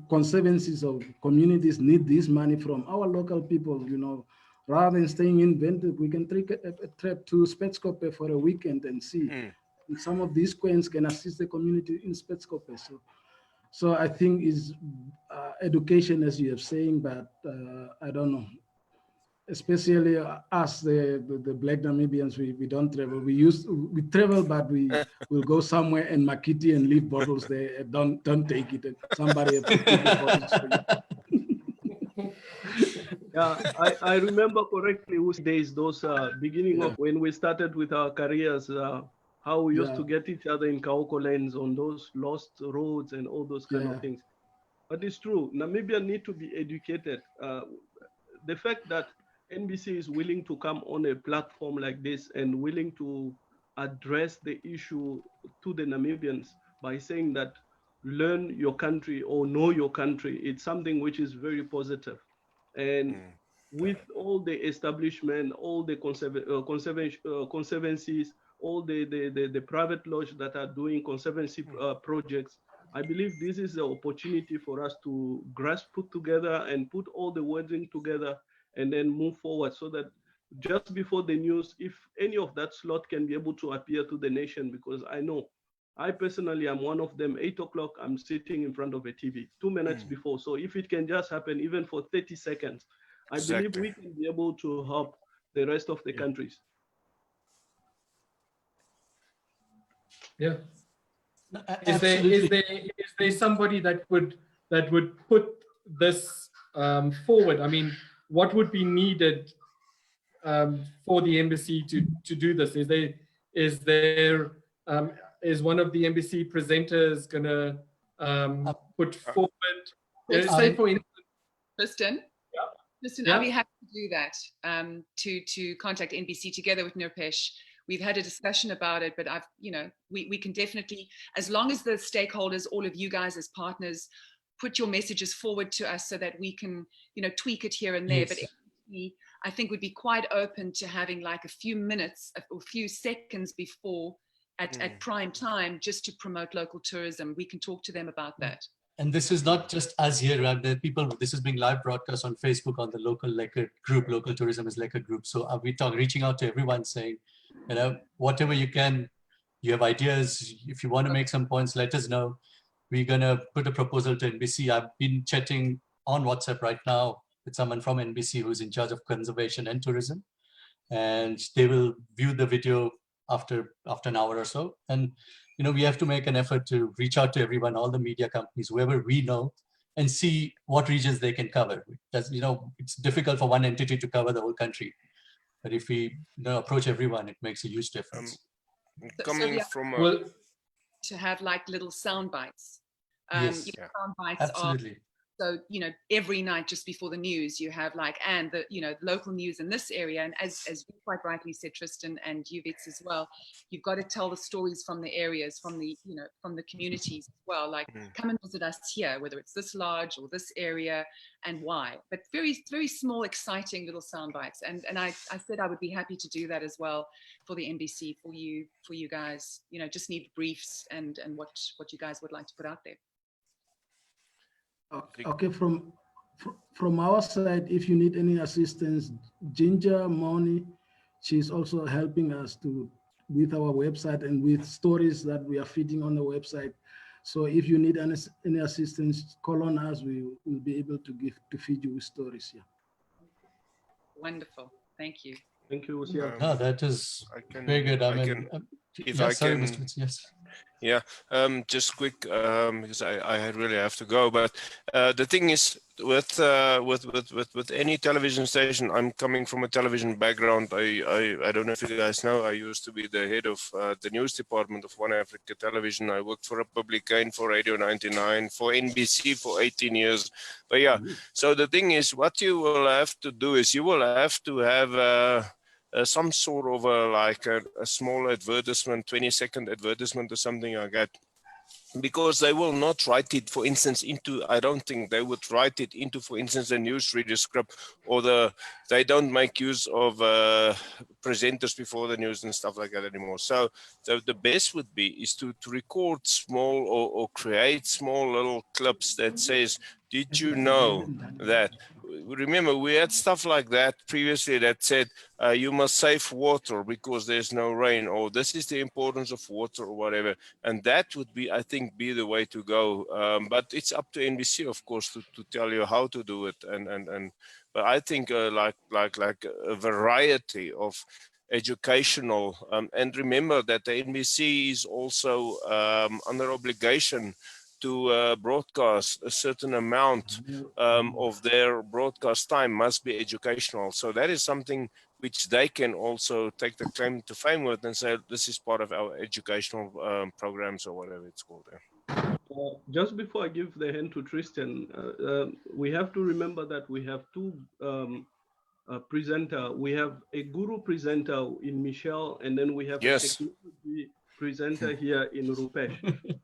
S7: conservancies of communities need this money from our local people, you know. Rather than staying in Windhoek, we can take a trip to Spetskoppe for a weekend and see. And some of these coins can assist the community in Spetskoppe. So I think is education, as you have saying, but I don't know. Especially us, the Black Namibians, we don't travel. We travel, but we will go somewhere in Makiti and leave bottles there. Don't take it. Somebody has to take the bottles for you.
S3: Yeah, I remember correctly those days, those beginning of when we started with our careers, how we used to get each other in Kaoko lanes on those lost roads and all those kind of things. But it's true, Namibia need to be educated. The fact that NBC is willing to come on a platform like this and willing to address the issue to the Namibians by saying that learn your country or know your country, it's something which is very positive. And with all the establishment, all the conservancies, all the private lodge that are doing conservancy projects, I believe this is the opportunity for us to put together and put all the wording together and then move forward so that just before the news, if any of that slot can be able to appear to the nation, because I know I personally am one of them. 8 o'clock, I'm sitting in front of a TV 2 minutes before. So if it can just happen even for 30 seconds, I believe we can be able to help the rest of the countries.
S4: Yeah. Is there somebody that would put this forward? I mean, what would be needed for the embassy to do this? Is one of the embassy presenters gonna put forward? Say for instance,
S1: Tristan. Listen, I'll be happy to do that, to contact NBC together with Nirpesh. We've had a discussion about it, but we can definitely, as long as the stakeholders, all of you guys as partners, put your messages forward to us so that we can, tweak it here and there. Yes. But NBC, I think, would be quite open to having like a few minutes or a few seconds before at prime time, just to promote local tourism. We can talk to them about that.
S2: And this is not just us here, right? There are people, this is being live broadcast on Facebook on the local Lekker group, Local Tourism is Lekker group. So reaching out to everyone saying, whatever you can, you have ideas. If you want to make some points, let us know. We're going to put a proposal to NBC. I've been chatting on WhatsApp right now with someone from NBC who's in charge of conservation and tourism. And they will view the video after an hour or so. And we have to make an effort to reach out to everyone, all the media companies, whoever we know, and see what regions they can cover. It's difficult for one entity to cover the whole country. But if we approach everyone, it makes a huge difference.
S1: To have like little sound bites.
S2: Yes,
S1: sound bites
S2: absolutely.
S1: So, every night just before the news, you have the local news in this area. And as you quite rightly said, Tristan, and you, Vits, as well, you've got to tell the stories from the areas, from the communities as well. Like, come and visit us here, whether it's this lodge or this area, and why. But very, very small, exciting little sound bites. And I said I would be happy to do that as well for the NBC, for you guys. Just need briefs and what you guys would like to put out there.
S7: Okay, from our side, if you need any assistance, Ginger Money, she's also helping us with our website and with stories that we are feeding on the website. So if you need any assistance, call on us. We will be able to feed you with stories here.
S1: Wonderful. Thank you.
S3: Thank you, Usia.
S2: No, that is very good.
S6: Yeah, just quick, because I really have to go. But the thing is, with any television station, I'm coming from a television background. I don't know if you guys know, I used to be the head of the news department of One Africa Television. I worked for Republic Gain, for Radio 99, for NBC for 18 years. But yeah, so the thing is, what you will have to do is you will have to have some sort of a small advertisement, 20-second advertisement or something like that, because they will not write it, for instance, I don't think they would write it into, for instance, a newsreader script, or they don't make use of presenters before the news and stuff like that anymore. So the best would be is to record small or create small little clips that says, did you know that? Remember, we had stuff like that previously that said, you must save water because there's no rain, or this is the importance of water, or whatever. And that would be, I think, be the way to go. But it's up to NBC, of course, to tell you how to do it. But I think like a variety of educational, and remember that the NBC is also under obligation to broadcast a certain amount of their broadcast time must be educational. So that is something which they can also take the claim to fame with and say, this is part of our educational programs, or whatever it's called.
S3: Just before I give the hand to Tristan, we have to remember that we have two presenters. We have a guru presenter in Michelle, and then we have a technology presenter here in Rupesh.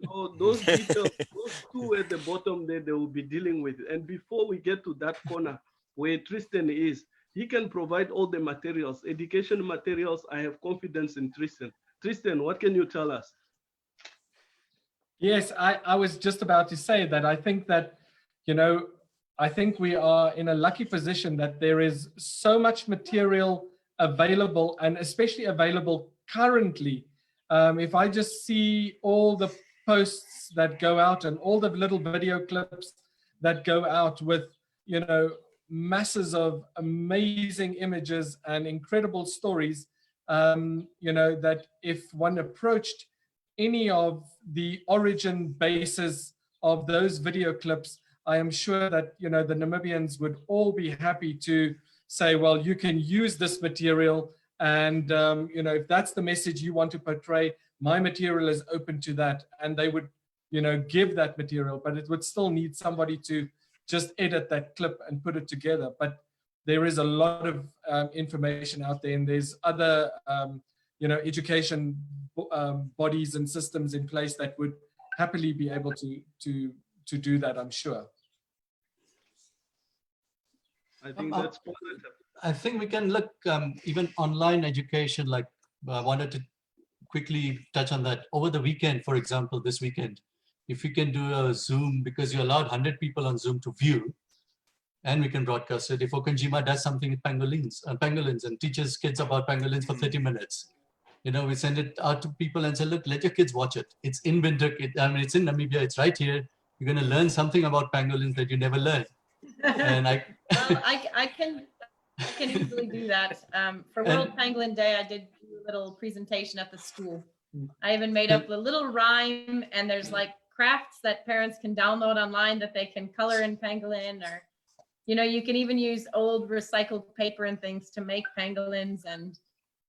S3: So those details, those two at the bottom there, they will be dealing with. And before we get to that corner where Tristan is, he can provide all the materials, education materials. I have confidence in Tristan. Tristan, what can you tell us?
S4: Yes, I was just about to say that I think that, I think we are in a lucky position that there is so much material available, and especially available currently. If I just see all the posts that go out and all the little video clips that go out with, you know, masses of amazing images and incredible stories, you know, that if one approached any of the origin bases of those video clips, I am sure that, you know, the Namibians would all be happy to say, well, you can use this material, and you know, if that's the message you want to portray, my material is open to that, and they would, you know, give that material, but it would still need somebody to just edit that clip and put it together. But there is a lot of information out there, and there's other you know, education bodies and systems in place that would happily be able to do that, I'm sure.
S3: I think that's positive.
S2: I think we can look even online education, like I wanted to quickly touch on that. Over the weekend, for example, this weekend, if we can do a Zoom, because you allowed 100 people on Zoom to view, and we can broadcast it. If Okanjima does something with pangolins and teaches kids about pangolins for 30 minutes, you know, we send it out to people and say, look, let your kids watch it. It's in Windhoek, I mean, it's in Namibia, it's right here. You're going to learn something about pangolins that you never learned. And
S5: well, I can easily do that. For World Pangolin Day, I did a little presentation at the school. I even made up a little rhyme, and there's like crafts that parents can download online that they can color in pangolin, or, you know, you can even use old recycled paper and things to make pangolins. And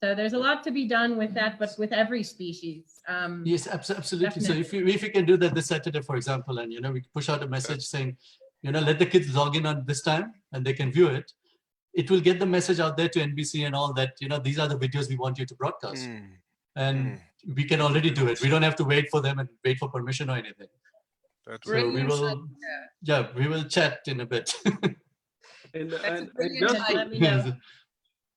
S5: so there's a lot to be done with that, but with every species.
S2: Yes, absolutely.
S5: Definitely.
S2: So if you can do that this Saturday, for example, and, you know, we push out a message saying, you know, let the kids log in on this time and they can view it. It will get the message out there to NBC and all that, you know, these are the videos we want you to broadcast. And we can already do it. We don't have to wait for them and wait for permission or anything.
S6: That's
S2: so we will, we will chat in a bit.
S3: And
S5: just,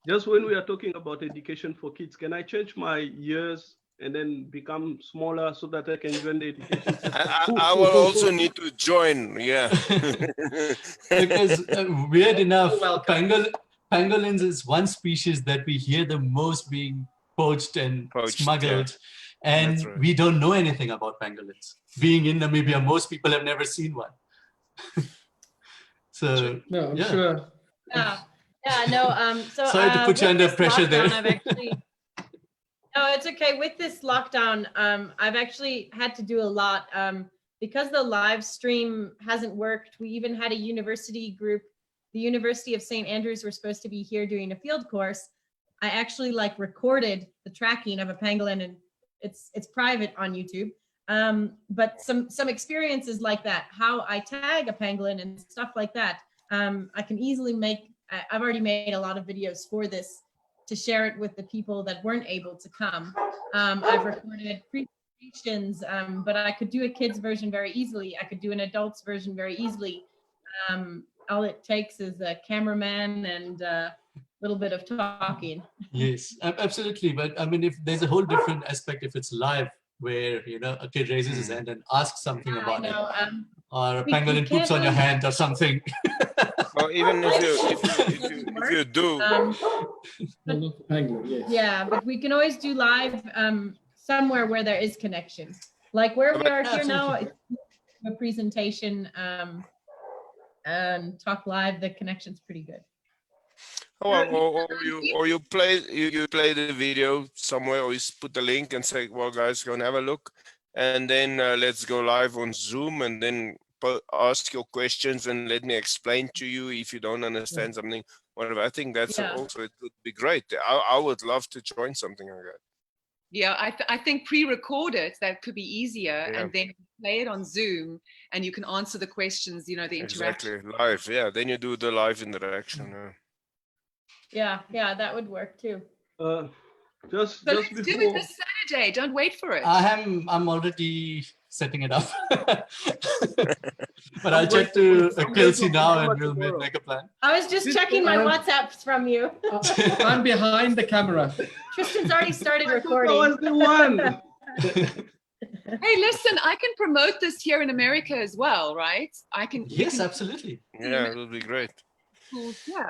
S3: just when we are talking about education for kids, can I change my years and then become smaller so that I can join the education system?
S6: I will also need to join, yeah.
S2: Because weird enough, pangolins is one species that we hear the most being poached and smuggled. Yeah. And right. We don't know anything about pangolins. Being in Namibia, most people have never seen one. So,
S4: no, I'm sure.
S5: Yeah, no, so
S2: sorry to put you under pressure there.
S5: No, it's okay. With this lockdown, I've actually had to do a lot because the live stream hasn't worked. We even had a university group. The University of St. Andrews were supposed to be here doing a field course. I actually like recorded the tracking of a pangolin, and it's private on YouTube. But some experiences like that, how I tag a pangolin and stuff like that, I can easily make. I've already made a lot of videos for this to share it with the people that weren't able to come. I've recorded presentations, but I could do a kid's version very easily. I could do an adult's version very easily. All it takes is a cameraman and a little bit of talking.
S2: Yes, absolutely. But I mean, if there's a whole different aspect, if it's live, where, you know, a kid raises his hand and asks something about it, or a pangolin poops on your hand or something.
S6: Well, even if you do.
S5: Yeah, but we can always do live somewhere where there is connection. Like where we are here now, it's a presentation and talk live. The connection's pretty good.
S6: Or you play the video somewhere, or you put the link and say, well, guys, go and have a look, and then let's go live on Zoom, and then ask your questions and let me explain to you if you don't understand something, whatever. I think that's also, it would be great. I would love to join something like that.
S1: Yeah, I think pre-record it, that could be easier, and then play it on Zoom, and you can answer the questions, you know, the interaction.
S6: Exactly, live, yeah. Then you do the live interaction.
S5: Yeah, that would work too.
S3: Just
S1: do
S3: before...
S1: it this Saturday. Don't wait for it.
S2: I'm already setting it up. But I'll check to Kelsey now and we'll make a plan.
S5: I was just checking my WhatsApps from you.
S4: I'm behind the camera.
S5: Tristan's already started recording.
S3: I was the one.
S1: Hey, listen, I can promote this here in America as well, right? I can.
S2: Yes, absolutely.
S6: Yeah, it would be great.
S1: Cool. Yeah.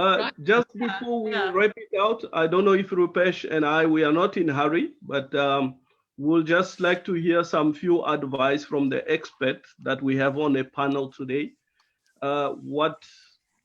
S1: Right.
S3: Just before we wrap it out, I don't know if Rupesh and we are not in a hurry, but we'll just like to hear some few advice from the experts that we have on a panel today. What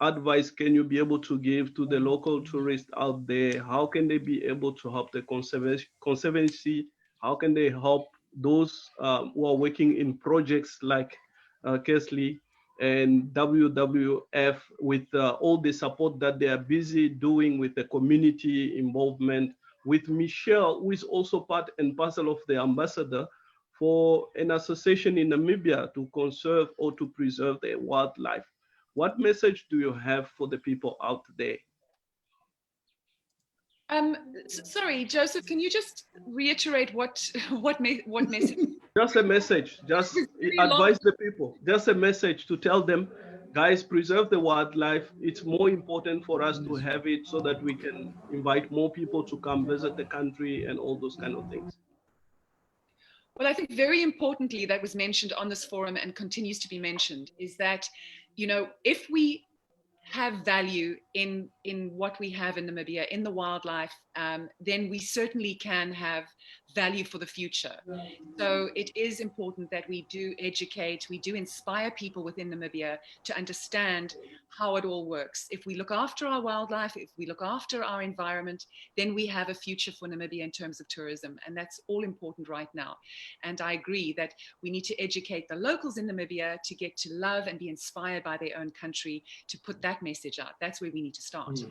S3: advice can you be able to give to the local tourists out there? How can they be able to help the conservancy? How can they help those who are working in projects like Kesley and WWF with all the support that they are busy doing with the community involvement, with Michelle, who is also part and parcel of the ambassador for an association in Namibia to conserve or to preserve the wildlife. What message do you have for the people out there?
S1: Sorry, Joseph, can you just reiterate what message?
S3: Just a message, just advise the people, just a message to tell them, guys, preserve the wildlife. It's more important for us to have it so that we can invite more people to come visit the country and all those kind of things.
S1: Well, I think very importantly that was mentioned on this forum and continues to be mentioned is that, you know, if we have value in what we have in Namibia, in the wildlife, then we certainly can have value for the future. So it is important that we do educate, we do inspire people within Namibia to understand how it all works. If we look after our wildlife, if we look after our environment, then we have a future for Namibia in terms of tourism. And that's all important right now. And I agree that we need to educate the locals in Namibia to get to love and be inspired by their own country, to put that message out. That's where we need to start.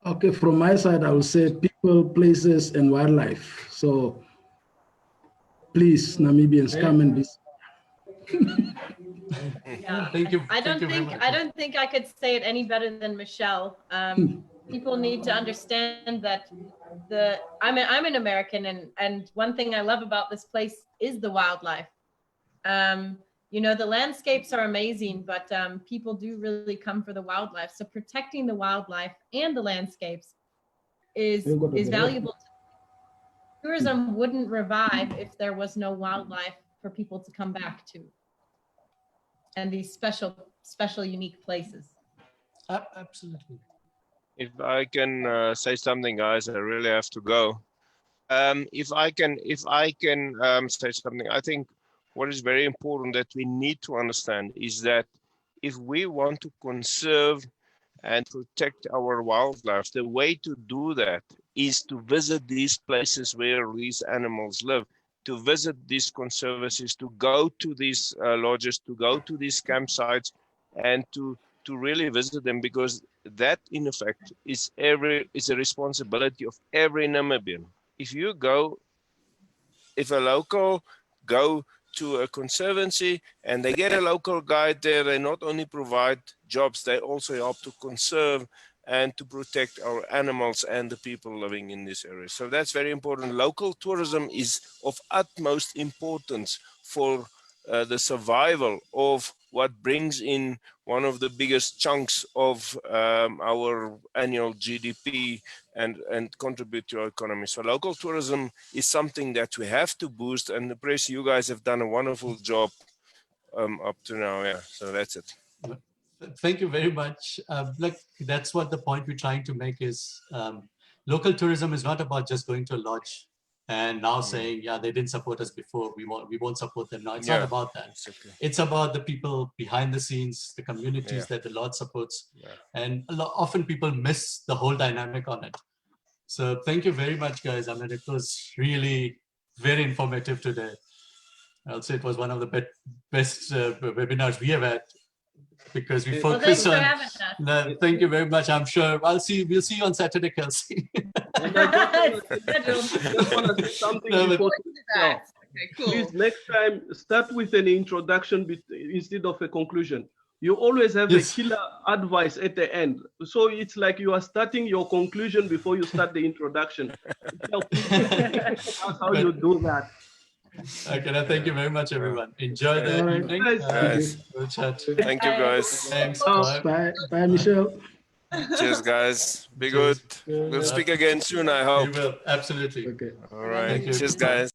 S7: Okay, from my side, I will say people, places, and wildlife. So please, Namibians, come and visit.
S5: Yeah.
S2: Thank you.
S5: I don't think I could say it any better than Michelle. People need to understand that I'm an American, and one thing I love about this place is the wildlife. You know, the landscapes are amazing, but people do really come for the wildlife. So protecting the wildlife and the landscapes is valuable. Tourism wouldn't revive if there was no wildlife for people to come back to, and these special, unique places.
S2: Absolutely.
S6: If I can say something, guys, I really have to go. If I can say something, I think what is very important that we need to understand is that if we want to conserve and protect our wildlife, the way to do that is to visit these places where these animals live, to visit these conservancies, to go to these lodges, to go to these campsites, and to really visit them, because that in effect is a responsibility of every Namibian. If a local go to a conservancy and they get a local guide there, they not only provide jobs, they also help to conserve and to protect our animals and the people living in this area. So that's very important. Local tourism is of utmost importance for the survival of what brings in one of the biggest chunks of our annual GDP and contribute to our economy. So local tourism is something that we have to boost, and the press, you guys have done a wonderful job up to now. Yeah, so that's it.
S2: Thank you very much. Like, that's what the point we're trying to make is local tourism is not about just going to a lodge and now saying, yeah, they didn't support us before, we won't support them now. It's not about that.
S6: Exactly.
S2: It's about the people behind the scenes, the communities that the Lord supports. And often people miss the whole dynamic on it. So thank you very much, guys. I mean, it was really very informative today. I'll say it was one of the best webinars we have had, because we focus on. Thank you very much. I'm sure we'll see you on Saturday, Kelsey.
S3: I just want to say something important.
S1: Okay, cool.
S3: Please, next time, start with an introduction instead of a conclusion. You always have a killer advice at the end. So it's like you are starting your conclusion before you start the introduction. That's how you do that.
S2: Okay, now thank you very much, everyone. Enjoy the evening.
S6: Guys.
S2: We'll chat.
S6: Thank you, guys.
S2: Thanks.
S7: Bye, Michelle.
S6: Cheers, guys. Be good. We'll speak again soon, I hope.
S2: We will, absolutely.
S7: Okay.
S6: All right.
S2: Thank you.
S6: Cheers, guys.